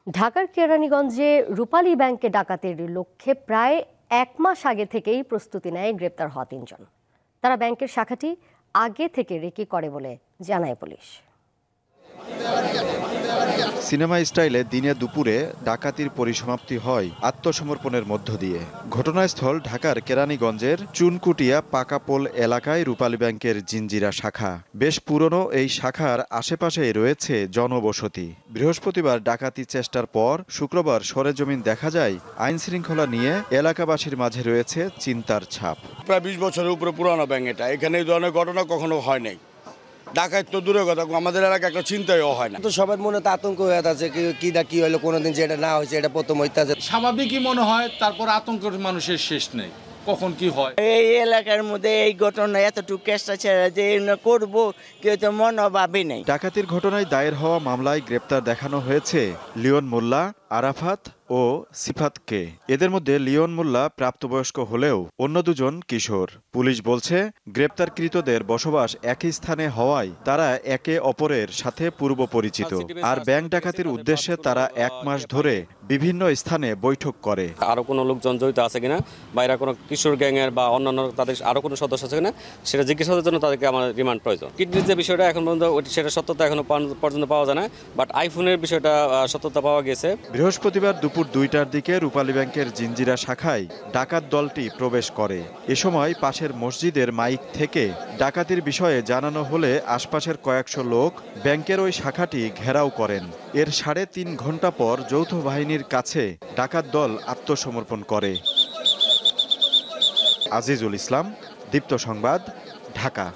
ঢাকার কেরানীগঞ্জে রূপালী ব্যাংকে ডাকাতির লক্ষ্যে প্রায় 1 মাস আগে থেকেই প্রস্তুতি নেয় গ্রেপ্তার হওয়া 3 জন। তারা ব্যাংকের শাখাটি আগে থেকে রেকি করে বলে জানায় পুলিশ। সিনেমা স্টাইলে দিনে দুপুরে ডাকাতির পরিসমাপ্তি হয় আত্মসমর্পণের মধ্য দিয়ে। ঘটনাস্থল ঢাকার কেরানীগঞ্জের চুনকুটিয়া পাকাপোল এলাকায় রূপালী ব্যাংকের জিঞ্জিরা শাখা। বেশ পুরনো এই শাখার আশেপাশেই রয়েছে জনবসতি। বৃহস্পতিবার ডাকাতি চেষ্টার পর শুক্রবার সরেজমিন দেখা যায় আইনশৃঙ্খলা নিয়ে এলাকাবাসীর মাঝে রয়েছে চিন্তার ছাপ। প্রায় 20 বছরের উপরে পুরানো ব্যাংক এটা, এখানে এই ধরনের ঘটনা কখনো হয় নাই। ডাকাত তো দূরের কথা, আমাদের এলাকায় একটা চিন্তাও হয় না। তো সবার মনে তো আতঙ্ক হয়ে আছে, কি হলো, কোনোদিন যেটা না হয়েছে এটা প্রথম হইতাছে। স্বাভাবিকই মনে হয়, তারপর আতঙ্কের মানুষের শেষ নেই, কখন কি হয়। এই এলাকার মধ্যে এই ঘটনা এতটুকু চেষ্টা ছেড়ে যে করবো কেউ তো মনোভাবই নেই। ডাকাতির ঘটনায় দায়ের হওয়া মামলায় গ্রেপ্তার দেখানো হয়েছে লিওন মোল্লা, আরাফাত ও সিফাতকে। এদের মধ্যে লিওন মোল্লা প্রাপ্তবয়স্ক হলেও অন্য দুজন কিশোর। পুলিশ বলছে গ্রেপ্তারকৃতদের বসবাস একই স্থানে হওয়ায় তারা একে অপরের সাথে পূর্ব পরিচিত। আর ব্যাংক ডাকাতির উদ্দেশ্যে তারা 1 মাস ধরে বিভিন্ন স্থানে বৈঠক করে। আরো কোনো লোকজন জড়িত আছে কিনা, বাইরে কোনো কিশোর গ্যাংয়ের বা অন্যান্য তাদের আরো কোনো সদস্য আছে কিনা সেটা জিজ্ঞাসার জন্য তাদেরকে আমার রিমান্ড প্রয়োজন। কিডনির যে বিষয়টা এখন পর্যন্ত সেটা সত্যতা এখনো পর্যন্ত পাওয়া যায় না, বাট আইফোনের বিষয়টা সত্যতা পাওয়া গেছে। বৃহস্পতিবার দুপুর 2টার দিকে রূপালী ব্যাংকের জিঞ্জিরা শাখায় ডাকাত দলটি প্রবেশ করে। এ সময় পাশের মসজিদের মাইক থেকে ডাকাতির বিষয়ে জানানো হলে আশপাশের কয়েকশো লোক ব্যাংকের ওই শাখাটি ঘেরাও করেন। এর 3.5 ঘন্টা পর যৌথ বাহিনীর কাছে ডাকাত দল আত্মসমর্পণ করে। আজিজুল ইসলাম, দীপ্ত সংবাদ, ঢাকা।